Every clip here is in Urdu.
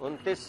29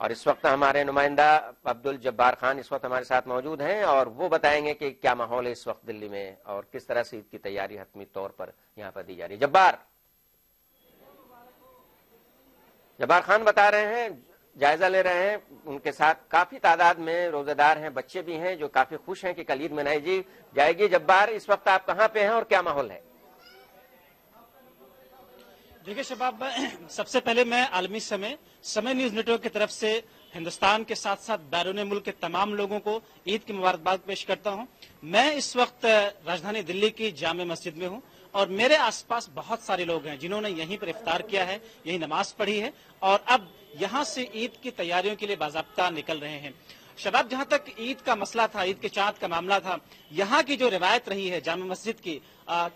اور اس وقت ہمارے نمائندہ عبد الجبار خان اس وقت ہمارے ساتھ موجود ہیں اور وہ بتائیں گے کہ کیا ماحول ہے اس وقت دلی میں اور کس طرح سے عید کی تیاری حتمی طور پر یہاں پر دی جا رہی ہے۔ جبار خان بتا رہے ہیں، جائزہ لے رہے ہیں، ان کے ساتھ کافی تعداد میں روزہ دار ہیں، بچے بھی ہیں جو کافی خوش ہیں کہ کل عید منائی جائے گی۔ جبار، اس وقت آپ کہاں پہ ہیں اور کیا ماحول ہے؟ دیکھیے شباب، سب سے پہلے میں عالمی سمے نیوز نیٹ ورک کی طرف سے ہندوستان کے ساتھ ساتھ بیرون ملک کے تمام لوگوں کو عید کی مبارکباد پیش کرتا ہوں۔ میں اس وقت راجدھانی دلی کی جامع مسجد میں ہوں اور میرے آس پاس بہت سارے لوگ ہیں جنہوں نے یہیں پر افطار کیا ہے، یہیں نماز پڑھی ہے اور اب یہاں سے عید کی تیاریوں کے لیے باضابطہ نکل رہے ہیں۔ شباب، جہاں تک عید کا مسئلہ تھا، عید کے چاند کا معاملہ تھا، یہاں کی جو روایت رہی ہے جامع مسجد کی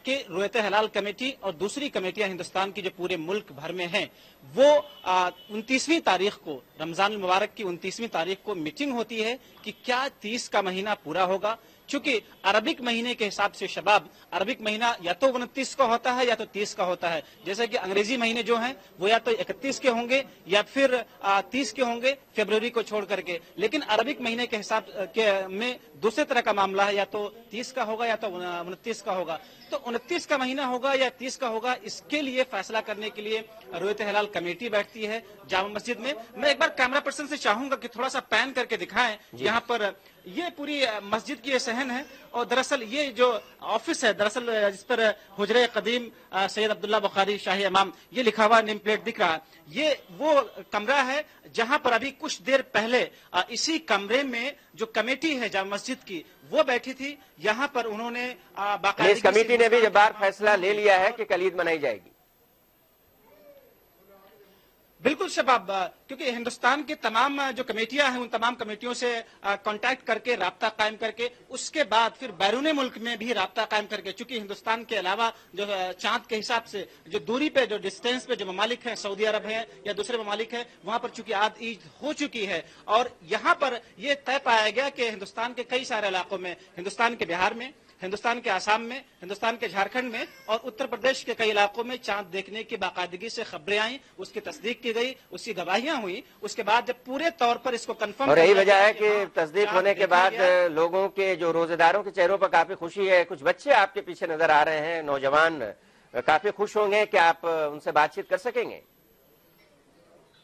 کہ رویت ہلال کمیٹی اور دوسری کمیٹیاں ہندوستان کی جو پورے ملک بھر میں ہیں، وہ 29ویں تاریخ کو، رمضان المبارک کی 29ویں تاریخ کو میٹنگ ہوتی ہے کہ کیا 30 کا مہینہ پورا ہوگا۔ چونکہ عربک مہینے کے حساب سے شباب، عربک مہینہ یا تو 29 کا ہوتا ہے یا تو 30 کا ہوتا ہے، جیسے کہ انگریزی مہینے جو ہیں وہ یا تو 31 کے ہوں گے یا پھر 30 کے ہوں گے فیبروری کو چھوڑ کر کے، لیکن عربک مہینے کے حساب میں دوسرے طرح کا معاملہ ہے، یا تو 30 کا ہوگا یا تو 29 کا ہوگا۔ تو 29 کا مہینہ ہوگا یا 30 کا ہوگا، اس کے لیے فیصلہ کرنے کے لیے رویت ہلال کمیٹی بیٹھتی ہے جامع مسجد میں۔ میں ایک بار کیمرہ پرسن سے چاہوں گا کہ تھوڑا سا پین کر کے دکھائیں یہاں پر۔ یہ پوری مسجد کی یہ صحن ہے اور دراصل یہ جو آفس ہے، دراصل جس پر حجرہ قدیم سید عبداللہ بخاری شاہی امام یہ لکھا ہوا نیم پلیٹ دکھ رہا ہے، یہ وہ کمرہ ہے جہاں پر ابھی کچھ دیر پہلے اسی کمرے میں جو کمیٹی ہے جامع مسجد کی وہ بیٹھی تھی۔ یہاں پر انہوں نے اس کمیٹی نے بھی جبار فیصلہ لے لیا ہے کہ کل عید منائی جائے گی۔ بالکل شباب، کیونکہ ہندوستان کی تمام جو کمیٹیاں ہیں ان تمام کمیٹیوں سے کانٹیکٹ کر کے، رابطہ قائم کر کے، اس کے بعد پھر بیرون ملک میں بھی رابطہ قائم کر کے، چونکہ ہندوستان کے علاوہ جو چاند کے حساب سے جو دوری پہ، جو ڈسٹینس پہ جو ممالک ہیں، سعودی عرب ہیں یا دوسرے ممالک ہیں، وہاں پر چونکہ آج عید ہو چکی ہے اور یہاں پر یہ طے پایا گیا کہ ہندوستان کے کئی سارے علاقوں میں، ہندوستان کے بہار میں، ہندوستان کے آسام میں، ہندوستان کے جھارکھنڈ میں اور اتر پردیش کے کئی علاقوں میں چاند دیکھنے کی باقاعدگی سے خبریں آئیں، اس کی تصدیق کی گئی، اس کی گواہیاں ہوئی۔ اس کے بعد جب پورے طور پر اس کو کنفرم، اور یہی وجہ ہے کہ تصدیق ہونے کے بعد لوگوں کے، جو روزے داروں کے چہروں پر کافی خوشی ہے۔ کچھ بچے آپ کے پیچھے نظر آ رہے ہیں، نوجوان کافی خوش ہوں گے کہ آپ ان سے بات چیت کر سکیں گے،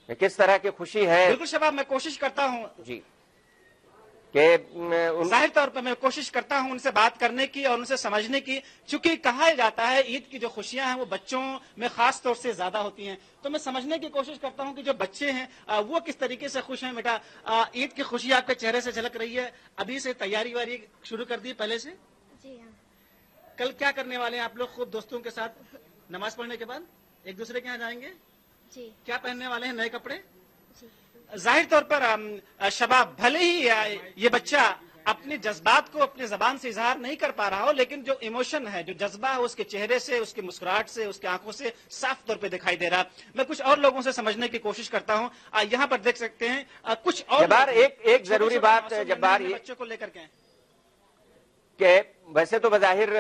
کس طرح کی خوشی ہے؟ بالکل شباب، میں کوشش کرتا ہوں جی کہ ظاہر طور پر میں کوشش کرتا ہوں ان سے بات کرنے کی اور ان سے سمجھنے کی، چونکہ کہا جاتا ہے عید کی جو خوشیاں ہیں وہ بچوں میں خاص طور سے زیادہ ہوتی ہیں، تو میں سمجھنے کی کوشش کرتا ہوں کہ جو بچے ہیں وہ کس طریقے سے خوش ہیں۔ بیٹا، عید کی خوشی آپ کے چہرے سے جھلک رہی ہے، ابھی سے تیاری واری شروع کر دی پہلے سے؟ جی ہاں۔ کل کیا کرنے والے ہیں آپ لوگ؟ خوب دوستوں کے ساتھ نماز پڑھنے کے بعد ایک دوسرے کے یہاں جائیں گے؟ جی کیا پہننے والے ہیں؟ نئے کپڑے؟ جی ظاہر طور پر شباب، بھلے ہی یہ بچہ اپنے جذبات کو اپنے زبان سے اظہار نہیں کر پا رہا ہو، لیکن جو ایموشن ہے، جو جذبہ ہے، اس کے چہرے سے، اس کی مسکراہٹ سے، اس کی آنکھوں سے صاف طور پہ دکھائی دے رہا۔ میں کچھ اور لوگوں سے سمجھنے کی کوشش کرتا ہوں۔ یہاں پر دیکھ سکتے ہیں کچھ اور جبار، ایک ضروری بات جبار، بچوں کو لے کر کے کہ ویسے تو بظاہر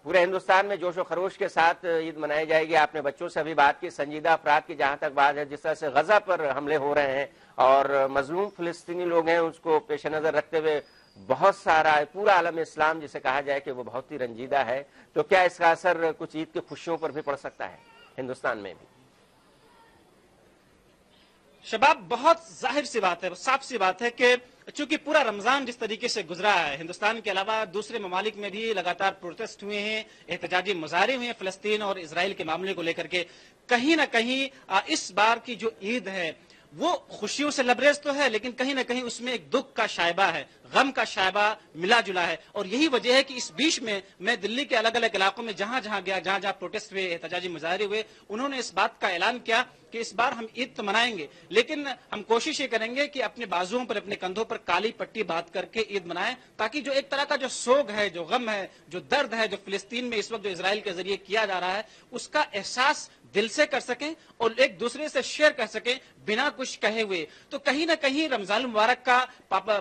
پورے ہندوستان میں جوش و خروش کے ساتھ عید منائی جائے گی۔ آپ نے بچوں سے ابھی بات کی، سنجیدہ افراد کی جہاں تک بات ہے، جس طرح سے غزہ پر حملے ہو رہے ہیں اور مظلوم فلسطینی لوگ ہیں، اس کو پیش نظر رکھتے ہوئے بہت سارا پورا عالم اسلام جسے کہا جائے کہ وہ بہت ہی رنجیدہ ہے، تو کیا اس کا اثر کچھ عید کی خوشیوں پر بھی پڑ سکتا ہے ہندوستان میں بھی؟ شباب، بہت ظاہر سی بات ہے، صاف سی بات ہے کہ چونکہ پورا رمضان جس طریقے سے گزرا ہے، ہندوستان کے علاوہ دوسرے ممالک میں بھی لگاتار پروٹیسٹ ہوئے ہیں، احتجاجی مظاہرے ہوئے ہیں فلسطین اور اسرائیل کے معاملے کو لے کر کے، کہیں نہ کہیں اس بار کی جو عید ہے وہ خوشیوں سے لبریز تو ہے، لیکن کہیں نہ کہیں اس میں ایک دکھ کا شائبہ ہے، غم کا شائبہ ملا جلا ہے۔ اور یہی وجہ ہے کہ اس بیچ میں دلی کے الگ الگ علاقوں میں جہاں جہاں گیا، جہاں جہاں پروٹیسٹ ہوئے، احتجاجی مظاہرے ہوئے، انہوں نے اس بات کا اعلان کیا کہ اس بار ہم عید تو منائیں گے، لیکن ہم کوشش یہ کریں گے کہ اپنے بازوؤں پر، اپنے کندھوں پر کالی پٹی باندھ کر کے عید منائیں، تاکہ جو ایک طرح کا جو سوگ ہے، جو غم ہے، جو درد ہے، جو فلسطین میں اس وقت جو اسرائیل کے ذریعے کیا جا رہا ہے، اس کا احساس دل سے کر سکیں اور ایک دوسرے سے شیئر کر سکیں بنا کچھ کہے ہوئے۔ تو کہیں نہ کہیں رمضان المبارک کا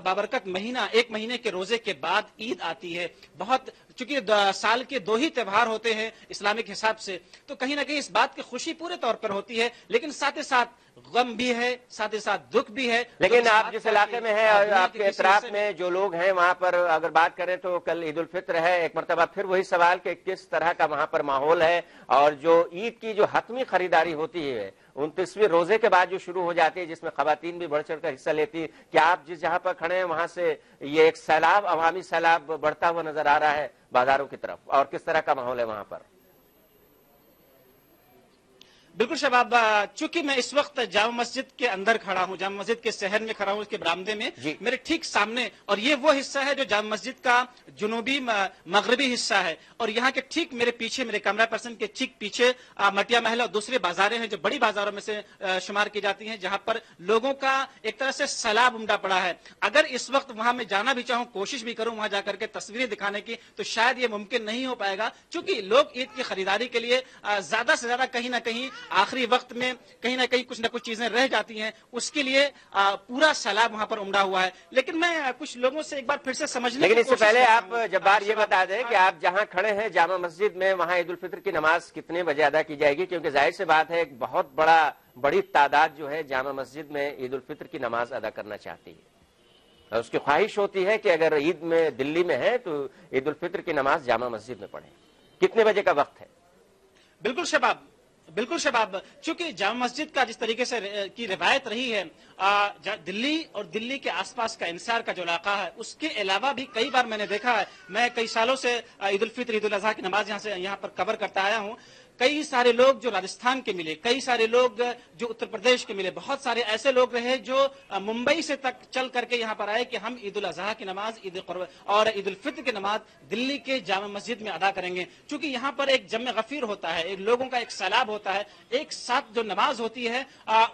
بابرکت مہینہ، ایک مہینے کے روزے کے بعد عید آتی ہے، بہت چونکہ سال کے 2 ہی تہوار ہوتے ہیں اسلامک حساب سے، تو کہیں نہ کہیں اس بات کی خوشی پورے طور پر ہوتی ہے، لیکن ساتھ ہی ساتھ غم بھی ہے، ساتھ ہی ساتھ دکھ بھی ہے۔ لیکن آپ جس علاقے میں ہیں اور آپ کے اطراف میں جو لوگ ہیں وہاں پر اگر بات کریں تو کل عید الفطر ہے، ایک مرتبہ پھر وہی سوال کہ کس طرح کا وہاں پر ماحول ہے، اور جو عید کی جو حتمی خریداری ہوتی ہے 29ویں روزے کے بعد جو شروع ہو جاتی ہے، جس میں خواتین بھی بڑھ چڑھ کر حصہ لیتی ہے، کیا آپ جس جہاں پر کھڑے ہیں وہاں سے یہ ایک سیلاب، عوامی سیلاب بڑھتا ہوا نظر آ رہا ہے بازاروں کی طرف، اور کس طرح کا ماحول ہے وہاں پر؟ بالکل شباب، چونکہ میں اس وقت جامع مسجد کے اندر کھڑا ہوں، جامع مسجد کے صحن میں کھڑا ہوں، اس کے برآمدے میں جی۔ میرے ٹھیک سامنے، اور یہ وہ حصہ ہے جو جامع مسجد کا جنوبی مغربی حصہ ہے، اور یہاں کے ٹھیک میرے پیچھے، میرے کیمرہ پرسن کے ٹھیک پیچھے مٹیا محل اور دوسرے بازاریں ہیں جو بڑی بازاروں میں سے شمار کی جاتی ہیں، جہاں پر لوگوں کا ایک طرح سے سیلاب امڈا پڑا ہے۔ اگر اس وقت وہاں میں جانا بھی چاہوں، کوشش بھی کروں وہاں جا کر کے تصویریں دکھانے کی، تو شاید یہ ممکن نہیں ہو پائے گا، چونکہ لوگ عید کی خریداری کے لیے زیادہ سے زیادہ کہیں نہ کہیں آخری وقت میں کہیں نہ کچھ چیزیں رہ جاتی ہیں، اس کے لیے پورا سیلاب وہاں پر امڑا ہوا ہے۔ لیکن میں کچھ لوگوں سے ایک بار پھر سے سمجھنے کی لیکن اس سے کوشش پہلے کرتا آپ ہوں۔ جبار یہ بتا دیں کہ آپ جہاں کھڑے ہیں جامع مسجد میں، وہاں عید الفطر کی نماز کتنے بجے ادا کی جائے گی؟ کیونکہ ظاہر سی بات ہے ایک بہت بڑی تعداد جو ہے جامع مسجد میں عید الفطر کی نماز ادا کرنا چاہتی ہے، اور اس کی خواہش ہوتی ہے کہ اگر عید میں دلی میں ہے تو عید الفطر کی نماز جامع مسجد میں پڑھیں۔ کتنے بجے کا وقت ہے؟ بالکل شباب، چونکہ جامع مسجد کا جس طریقے سے کی روایت رہی ہے، دلی اور دلی کے آس پاس کا انصار کا جو علاقہ ہے، اس کے علاوہ بھی کئی بار میں نے دیکھا ہے، میں کئی سالوں سے عید الفطر عید الاضحیٰ کی نماز یہاں پر کور کرتا آیا ہوں، کئی سارے لوگ جو راجستھان کے ملے، کئی سارے لوگ جو اتر پردیش کے ملے، بہت سارے ایسے لوگ رہے جو ممبئی سے تک چل کر کے یہاں پر آئے کہ ہم عید الاضحیٰ کی نماز اور عید الفطر کی نماز دلی کے جامع مسجد میں ادا کریں گے، چونکہ یہاں پر ایک جمع غفیر ہوتا ہے، ایک لوگوں کا ایک سیلاب ہوتا ہے، ایک ساتھ جو نماز ہوتی ہے،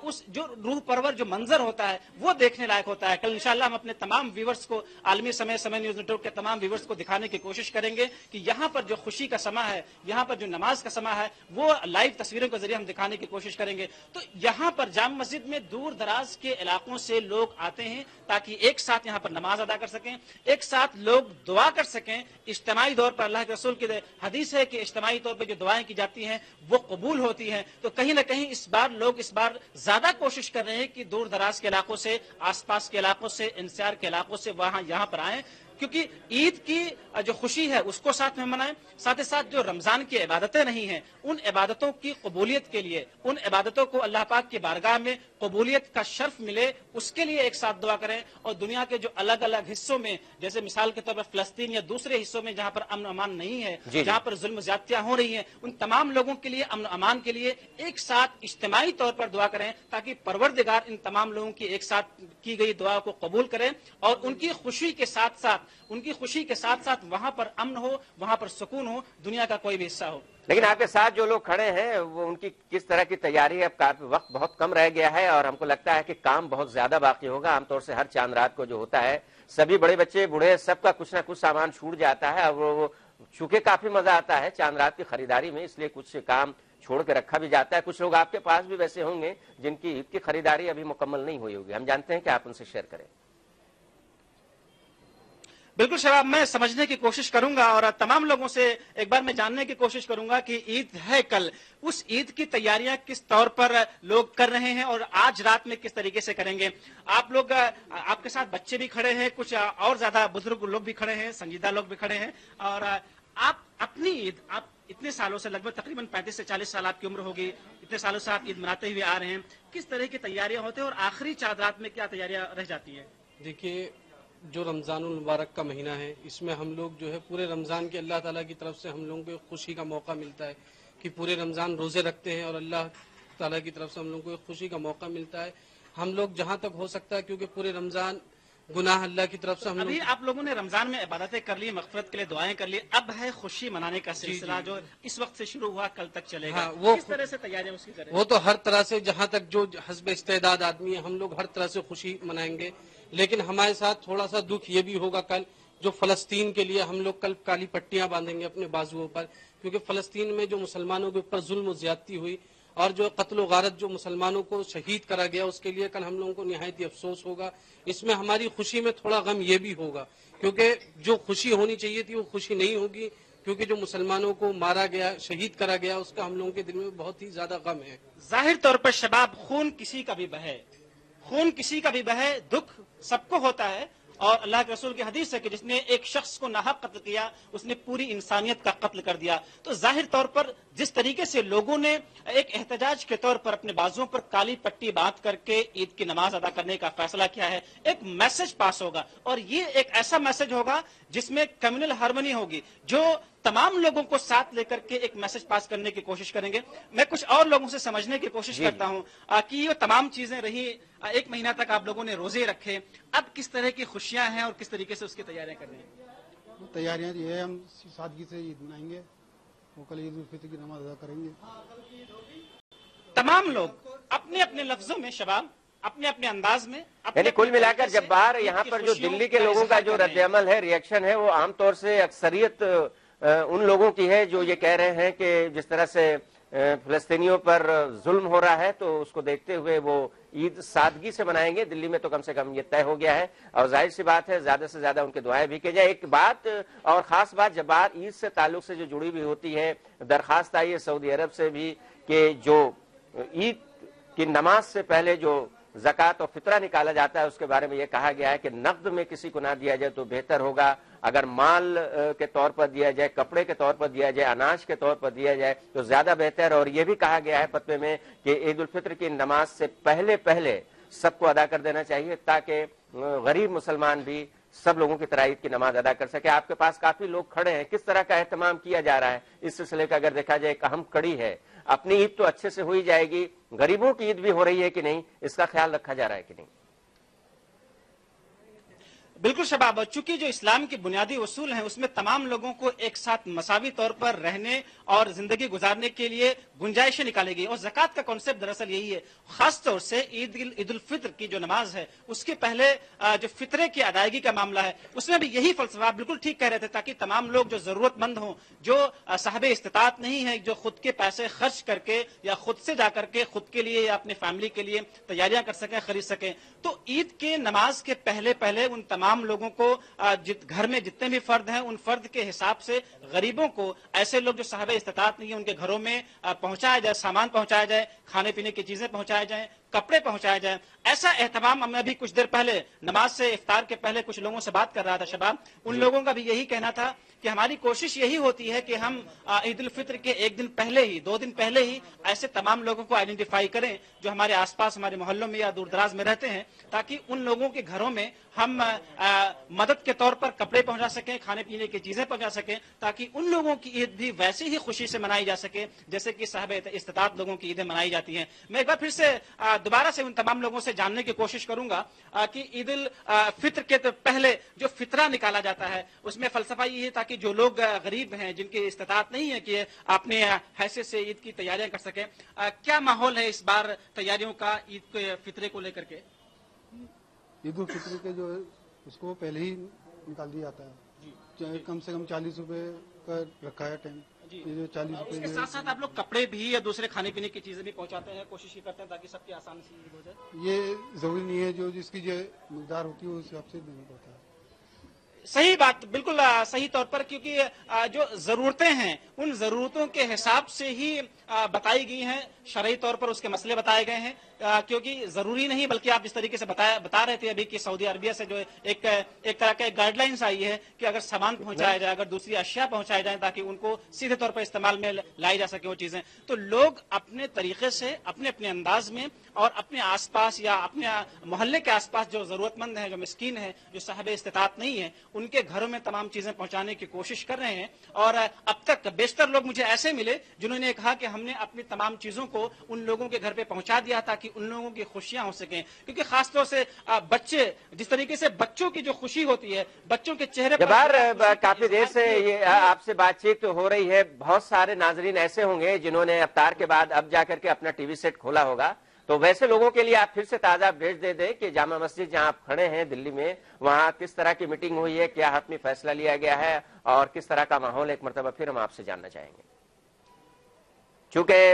اس جو روح پرور جو منظر ہوتا ہے وہ دیکھنے لائق ہوتا ہے۔ کل انشاءاللہ ہم اپنے تمام ویورز کو، عالمی سمے نیوز نیٹ ورک کے تمام ویورز کو دکھانے کی کوشش کریں گے کہ یہاں پر جو خوشی کا سما ہے، یہاں پر جو نماز کا سما ہے، وہ لائیو تصویروں کے ذریعے ہم دکھانے کی کوشش کریں گے۔ تو یہاں پر جامع مسجد میں دور دراز کے علاقوں سے لوگ آتے ہیں تاکہ ایک ساتھ یہاں پر نماز ادا کر سکیں، ایک ساتھ لوگ دعا کر سکیں۔ اجتماعی طور پر اللہ کے رسول کی حدیث ہے کہ اجتماعی طور پر جو دعائیں کی جاتی ہیں وہ قبول ہوتی ہیں، تو کہیں نہ کہیں لوگ اس بار زیادہ کوشش کر رہے ہیں کہ دور دراز کے علاقوں سے، آس پاس کے علاقوں سے، انسار کے علاقوں سے یہاں پر آئیں، کیونکہ عید کی جو خوشی ہے اس کو ساتھ میں منائیں، ساتھ ہی ساتھ جو رمضان کی عبادتیں نہیں ہیں ان عبادتوں کی قبولیت کے لیے، ان عبادتوں کو اللہ پاک کی بارگاہ میں قبولیت کا شرف ملے، اس کے لیے ایک ساتھ دعا کریں، اور دنیا کے جو الگ الگ حصوں میں، جیسے مثال کے طور پر فلسطین یا دوسرے حصوں میں جہاں پر امن و امان نہیں ہے، جہاں پر ظلم و زیادتیاں ہو رہی ہیں، ان تمام لوگوں کے لیے امن و امان کے لیے ایک ساتھ اجتماعی طور پر دعا کریں، تاکہ پروردگار ان تمام لوگوں کی ایک ساتھ کی گئی دعا کو قبول کریں، اور ان کی خوشی کے ساتھ ساتھ وہاں پر امن ہو، وہاں پر سکون ہو، دنیا کا کوئی بھی حصہ ہو۔ لیکن آپ کے ساتھ جو لوگ کھڑے ہیں وہ ان کی کس طرح کی تیاری ہے؟ اب وقت بہت کم رہ گیا ہے اور ہم کو لگتا ہے کہ کام بہت زیادہ باقی ہوگا۔ عام طور سے ہر چاند رات کو جو ہوتا ہے سبھی بڑے بچے بوڑھے سب کا کچھ نہ کچھ سامان چھوٹ جاتا ہے، اور وہ چونکہ کافی مزہ آتا ہے چاند رات کی خریداری میں، اس لیے کچھ کام چھوڑ کے رکھا بھی جاتا ہے۔ کچھ لوگ آپ کے پاس بھی ویسے ہوں گے جن کی عید کی خریداری ابھی مکمل نہیں ہوئی ہوگی، ہم جانتے ہیں کہ آپ ان سے شیئر کریں۔ بالکل شباب، میں سمجھنے کی کوشش کروں گا اور تمام لوگوں سے ایک بار میں جاننے کی کوشش کروں گا کہ عید ہے کل، اس عید کی تیاریاں کس طور پر لوگ کر رہے ہیں اور آج رات میں کس طریقے سے کریں گے۔ آپ کے ساتھ بچے بھی کھڑے ہیں، کچھ اور زیادہ بزرگ لوگ بھی کھڑے ہیں، سنجیدہ لوگ بھی کھڑے ہیں، اور آپ اپنی عید، آپ اتنے سالوں سے، لگ بھگ تقریباً 35 سے 40 سال آپ کی عمر ہوگی، اتنے سالوں سے آپ عید مناتے ہوئے آ رہے ہیں، کس طرح کی تیاریاں ہوتے ہیں اور آخری چاند رات میں کیا تیاریاں رہ جاتی ہیں؟ دیکھیے، جو رمضان المبارک کا مہینہ ہے، اس میں ہم لوگ جو ہے پورے رمضان کے اللہ تعالیٰ کی طرف سے ہم لوگوں کو خوشی کا موقع ملتا ہے کہ پورے رمضان روزے رکھتے ہیں، اور اللہ تعالیٰ کی طرف سے ہم لوگوں کو ایک خوشی کا موقع ملتا ہے۔ ہم لوگ جہاں تک ہو سکتا ہے، کیونکہ پورے رمضان گناہ اللہ کی طرف سے ہم ابھی آپ لوگوں نے رمضان میں عبادتیں کر لی، مغفرت کے لیے دعائیں کر لی، اب ہے خوشی منانے کا سلسلہ جو اس وقت سے شروع ہوا کل تک چلے گا، کس طرح سے تیاریاں اس کی کریں؟ وہ تو ہر طرح سے، جہاں تک جو حسب استعداد آدمی ہے، ہم لوگ ہر طرح سے خوشی منائیں گے، لیکن ہمارے ساتھ تھوڑا سا دکھ یہ بھی ہوگا کل، جو فلسطین کے لیے ہم لوگ کل کالی پٹیاں باندھیں گے اپنے بازوؤں پر، کیونکہ فلسطین میں جو مسلمانوں کے اوپر ظلم و زیادتی ہوئی، اور جو قتل و غارت جو مسلمانوں کو شہید کرا گیا اس کے لیے کل ہم لوگوں کو نہایت ہی افسوس ہوگا. اس میں ہماری خوشی میں تھوڑا غم یہ بھی ہوگا کیونکہ جو خوشی ہونی چاہیے تھی وہ خوشی نہیں ہوگی, کیونکہ جو مسلمانوں کو مارا گیا, شہید کرا گیا, اس کا ہم لوگوں کے دل میں بہت ہی زیادہ غم ہے. ظاہر طور پر شباب, خون کسی کا بھی بہے, خون کسی کا بھی بہے, دکھ سب کو ہوتا ہے. اور اللہ کے رسول کی حدیث ہے کہ جس نے ایک شخص کو ناحق قتل کیا اس نے پوری انسانیت کا قتل کر دیا. تو ظاہر طور پر جس طریقے سے لوگوں نے ایک احتجاج کے طور پر اپنے بازوؤں پر کالی پٹی باندھ کر کے عید کی نماز ادا کرنے کا فیصلہ کیا ہے, ایک میسج پاس ہوگا, اور یہ ایک ایسا میسج ہوگا جس میں کمیونل ہارمونی ہوگی, جو تمام لوگوں کو ساتھ لے کر کے ایک میسج پاس کرنے کی کوشش کریں گے. میں کچھ اور لوگوں سے سمجھنے کی کوشش کرتا ہوں کہ یہ تمام چیزیں رہی, 1 مہینہ تک آپ لوگوں نے روزے رکھے, اب کس طرح کی خوشیاں ہیں اور کس طریقے سے اس کی تیاریاں کر رہے ہیں؟ تیاریاں یہ ہے, ہم سادگی سے عید منائیں گے, وہ کل عید الفطر کی نماز ادا کریں گے. تمام لوگ اپنے اپنے لفظوں میں, شباب اپنے اپنے انداز میں, یعنی کل ملا کر جب باہر یہاں پر جو دلی کے لوگوں کا جو رد عمل ہے, ریئیکشن ہے, وہ عام طور سے اکثریت ان لوگوں کی ہے جو یہ کہہ رہے ہیں کہ جس طرح سے فلسطینیوں پر ظلم ہو رہا ہے تو اس کو دیکھتے ہوئے وہ عید سادگی سے منائیں گے. دلی میں تو کم سے کم یہ طے ہو گیا ہے, اور ظاہر سی بات ہے زیادہ سے زیادہ ان کے دعائیں بھی کی جائیں. ایک بات اور خاص بات جب بات عید سے تعلق سے جو جڑی ہوئی ہوتی ہے, درخواست آئی ہے سعودی عرب سے بھی کہ جو عید کی نماز سے پہلے جو زکوٰۃ اور فطرہ نکالا جاتا ہے اس کے بارے میں یہ کہا گیا ہے کہ نقد میں کسی کو نہ دیا جائے تو بہتر ہوگا, اگر مال کے طور پر دیا جائے, کپڑے کے طور پر دیا جائے, اناج کے طور پر دیا جائے تو زیادہ بہتر. اور یہ بھی کہا گیا ہے فتوے میں کہ عید الفطر کی نماز سے پہلے سب کو ادا کر دینا چاہیے تاکہ غریب مسلمان بھی سب لوگوں کی طرح عید کی نماز ادا کر سکے. آپ کے پاس کافی لوگ کھڑے ہیں, کس طرح کا اہتمام کیا جا رہا ہے اس سلسلے کا؟ اگر دیکھا جائے ایک اہم کڑی ہے, اپنی عید تو اچھے سے ہوئی جائے گی, غریبوں کی عید بھی ہو رہی ہے کہ نہیں, اس کا خیال رکھا جا رہا ہے کہ نہیں؟ بالکل شباب, چونکہ جو اسلام کی بنیادی اصول ہیں اس میں تمام لوگوں کو ایک ساتھ مساوی طور پر رہنے اور زندگی گزارنے کے لیے گنجائشیں نکالے گئی, اور زکوٰۃ کا کانسیپٹ دراصل یہی ہے. خاص طور سے عید الفطر کی جو نماز ہے اس کے پہلے جو فطرے کی ادائیگی کا معاملہ ہے اس میں بھی یہی فلسفہ, بالکل ٹھیک کہہ رہے تھے, تاکہ تمام لوگ جو ضرورت مند ہوں, جو صاحب استطاعت نہیں ہے, جو خود کے پیسے خرچ کر کے یا خود سے جا کر کے خود کے لیے یا اپنے فیملی کے لیے تیاریاں کر سکیں, خرید سکیں. تو عید کے نماز کے پہلے ان تمام لوگوں کو گھر میں جتنے بھی فرد ہیں ان فرد کے حساب سے غریبوں کو, ایسے لوگ جو صاحب استطاعت نہیں ہے, ان کے گھروں میں پہنچایا جائے, سامان پہنچایا جائے, کھانے پینے کی چیزیں پہنچائی جائیں, کپڑے پہنچائے جائیں. ایسا اہتمام میں بھی کچھ دیر پہلے نماز سے افطار کے پہلے کچھ لوگوں سے بات کر رہا تھا شباب, ان لوگوں کا بھی یہی کہنا تھا کہ ہماری کوشش یہی ہوتی ہے کہ ہم عید الفطر کے 1 دن پہلے ہی 2 دن پہلے ہی ایسے تمام لوگوں کو آئیڈینٹیفائی کریں جو ہمارے آس پاس ہمارے محلوں میں یا دور دراز میں رہتے ہیں, تاکہ ان لوگوں کے گھروں میں ہم مدد کے طور پر کپڑے پہنچا سکیں, کھانے پینے کی چیزیں پہنچا سکیں, تاکہ ان لوگوں کی عید بھی ویسی ہی خوشی سے منائی جا سکے جیسے کہ صاحب استطاعت لوگوں کی عیدیں منائی جاتی ہیں. میں ایک بار پھر سے دوبارہ سے ان تمام لوگوں سے جاننے کی کوشش کروں گا کہ عید الفطر کے پہلے جو فطرہ نکالا جاتا ہے اس میں فلسفہ یہ ہے تاکہ جو لوگ غریب ہیں, جن کی استطاعت نہیں ہے کہ اپنے حیثیت سے عید کی تیاریاں کر سکیں, کیا ماحول ہے اس بار تیاریوں کا عید کے فطرے کو لے کر کے؟ عید الفطر کے جو ہے اس کو پہلے ہی نکال دیا جاتا ہے, کم سے کم 40 روپے کا رکھا ہے ٹائم. یہ جو 40 اس کے روپے ساتھ ساتھ آپ لوگ کپڑے بھی یا دوسرے کھانے پینے کی چیزیں بھی پہنچاتے ہیں, کوشش یہ کرتے ہیں تاکہ سب کی آسانی سے عید ہو جائے. یہ ضروری نہیں ہے, جو جس کی جو مقدار ہوتی ہے اس حساب سے دینا پڑتا ہے. صحیح بات, بالکل صحیح طور پر, کیونکہ جو ضرورتیں ہیں ان ضرورتوں کے حساب سے ہی بتائی گئی ہیں, شرعی طور پر اس کے مسئلے بتائے گئے ہیں, کیونکہ ضروری نہیں, بلکہ آپ جس طریقے سے بتا رہے تھے ابھی کہ سعودی عربیہ سے جو ایک طرح کے گائیڈ لائنس آئی ہے کہ اگر سامان پہنچایا جائے, اگر دوسری اشیاء پہنچائی جائیں تاکہ ان کو سیدھے طور پر استعمال میں لائی جا سکے وہ چیزیں, تو لوگ اپنے طریقے سے اپنے اپنے انداز میں اور اپنے آس پاس یا اپنے محلے کے آس پاس جو ضرورت مند ہیں, جو مسکین ہیں, جو صاحب استطاعت نہیں ہے, ان کے گھروں میں تمام چیزیں پہنچانے کی کوشش کر رہے ہیں. اور اب تک بیشتر لوگ مجھے ایسے ملے جنہوں نے کہا کہ ہم نے اپنی تمام چیزوں کو ان لوگوں کے گھر پہ پہنچا دیا تاکہ ان لوگوں کی خوشیاں ہو سکیں, کیونکہ خاص طور سے بچے, جس طریقے سے بچوں کی جو خوشی ہوتی ہے, بچوں کے چہرے پر کافی دیر سے یہ آپ سے بات چیت ہو رہی ہے, بہت سارے ناظرین ایسے ہوں گے جنہوں نے افطار کے بعد اب جا کر کے اپنا ٹی وی سیٹ کھولا ہوگا, تو ویسے لوگوں کے لیے آپ پھر سے تازہ اپڈیٹ دے دیں کہ جامع مسجد جہاں آپ کھڑے ہیں دلی میں, وہاں کس طرح کی میٹنگ ہوئی ہے, کیا حتمی فیصلہ لیا گیا ہے اور کس طرح کا ماحول, ایک مرتبہ پھر ہم آپ سے جاننا چاہیں گے. چونکہ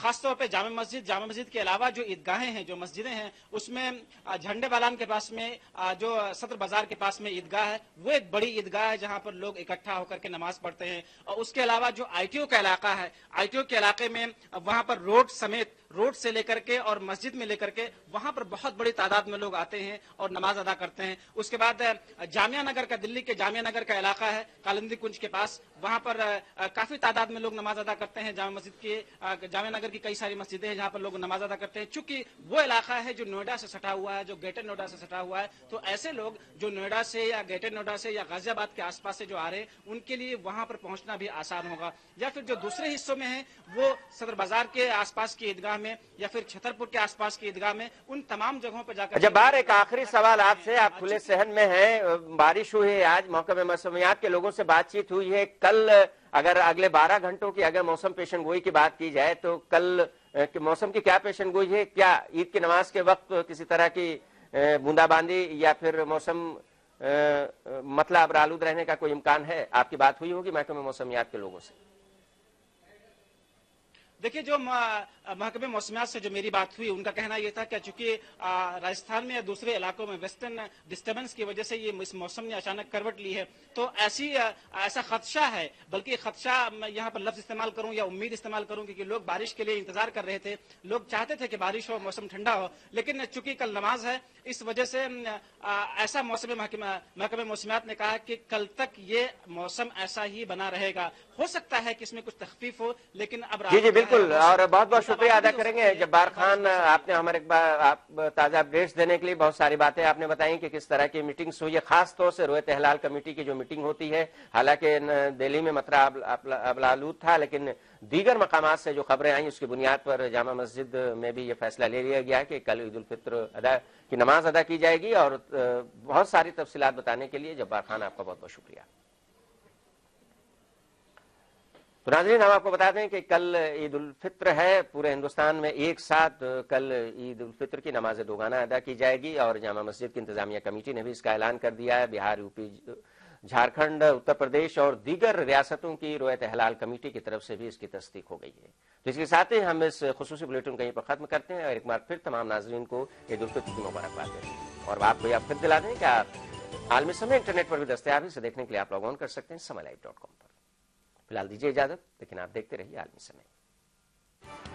خاص طور پہ جامع مسجد کے علاوہ جو عیدگاہیں ہیں، جو مسجدیں ہیں، اس میں جھنڈے بالان کے پاس میں جو صدر بازار کے پاس میں عیدگاہ ہے، وہ ایک بڑی عیدگاہ ہے جہاں پر لوگ اکٹھا ہو کر کے نماز پڑھتے ہیں. اور اس کے علاوہ جو آئی ٹی او کا علاقہ ہے، آئی ٹی او کے علاقے میں وہاں پر روڈ سے لے کر کے اور مسجد میں لے کر کے وہاں پر بہت بڑی تعداد میں لوگ آتے ہیں اور نماز ادا کرتے ہیں. اس کے بعد جامعہ نگر کا، دلی کے جامعہ نگر کا علاقہ ہے کالندی کنج کے پاس، وہاں پر کافی تعداد میں لوگ نماز ادا کرتے ہیں. جامعہ نگر کی کئی ساری مسجدیں ہیں جہاں پر لوگ نماز ادا کرتے ہیں. چونکہ وہ علاقہ ہے جو نوئیڈا سے سٹا ہوا ہے، جو گریٹر نوئیڈا سے سٹا ہوا ہے، تو ایسے لوگ جو نوئیڈا سے یا گریٹر نوئیڈا سے یا غازی آباد کے آس پاس سے جو آ رہے ہیں، ان کے لیے وہاں پر پہنچنا بھی آسان ہوگا. یا پھر جو دوسرے حصوں میں ہیں وہ صدر بازار کے آس پاس کی عیدگاہ میں یا پھر چھترپور کے آس پاس کی عیدگاہ میں، ان تمام جگہوں پہ جا کر. جبار، ایک آخری سوال آپ سے. آپ کھلے صحن میں ہیں، بارش ہوئی ہے، آج محکمہ موسمیات کے لوگوں سے بات چیت ہوئی ہے. کل اگر اگلے 12 گھنٹوں کی اگر موسم پیشن گوئی کی بات کی جائے تو کل موسم کی کیا پیشن گوئی ہے؟ کیا عید کی نماز کے وقت کسی طرح کی بوندا باندی یا پھر موسم مطلب آلود رہنے کا کوئی امکان ہے؟ آپ کی بات ہوئی ہوگی محکمہ موسمیات کے لوگوں سے. دیکھیے، جو محکمہ موسمیات سے جو میری بات ہوئی، ان کا کہنا یہ تھا کہ چونکہ راجستھان میں یا دوسرے علاقوں میں ویسٹرن ڈسٹربنس کی وجہ سے یہ اس موسم نے اچانک کروٹ لی ہے، تو ایسا خدشہ ہے. بلکہ خدشہ میں یہاں پر لفظ استعمال کروں یا امید استعمال کروں، کیونکہ لوگ بارش کے لیے انتظار کر رہے تھے، لوگ چاہتے تھے کہ بارش ہو، موسم ٹھنڈا ہو. لیکن چونکہ کل نماز ہے، اس وجہ سے ایسا محکمہ موسمیات نے کہا کہ کل تک یہ موسم ایسا ہی بنا رہے گا. ہو سکتا ہے کہ اس میں کچھ تخفیف ہو، لیکن اب جی بالکل. اور بہت بہت شکریہ ادا کریں گے جبار خان، آپ نے ہمارے تازہ اپڈیٹس دینے کے لیے. بہت ساری باتیں آپ نے بتائیں کہ کس طرح کی میٹنگز ہوئی ہے، خاص طور سے رویت ہلال کمیٹی کی جو میٹنگ ہوتی ہے. حالانکہ دہلی میں مطلع آلود تھا، لیکن دیگر مقامات سے جو خبریں آئیں اس کی بنیاد پر جامع مسجد میں بھی یہ فیصلہ لے لیا گیا کہ کل عید الفطر کی نماز ادا کی جائے گی. اور بہت ساری تفصیلات بتانے کے لیے جبار خان آپ کا بہت بہت شکریہ. تو ناظرین، ہم آپ کو بتا دیں کہ کل عید الفطر ہے. پورے ہندوستان میں ایک ساتھ کل عید الفطر کی نماز دوگانہ ادا کی جائے گی، اور جامع مسجد کی انتظامیہ کمیٹی نے بھی اس کا اعلان کر دیا ہے. بہار، یو پی، جھارکھنڈ، اتر پردیش اور دیگر ریاستوں کی رویت ہلال کمیٹی کی طرف سے بھی اس کی تصدیق ہو گئی ہے. تو اس کے ساتھ ہی ہم اس خصوصی بلیٹن کو یہیں پر ختم کرتے ہیں، اور ایک بار پھر تمام ناظرین کو عید الفطر کی مبارکباد دیتے ہیں. اور آپ کو یہ پھر دلا دیں کہ آپ عالمی سمے انٹرنیٹ پر بھی دستیاب ہے، اسے دیکھنے کے لیے آپ لاگ آن کر سکتے ہیں samalive.com پر. فی الحال دیجیے اجازت، لیکن آپ دیکھتے رہیے عالمی سمے.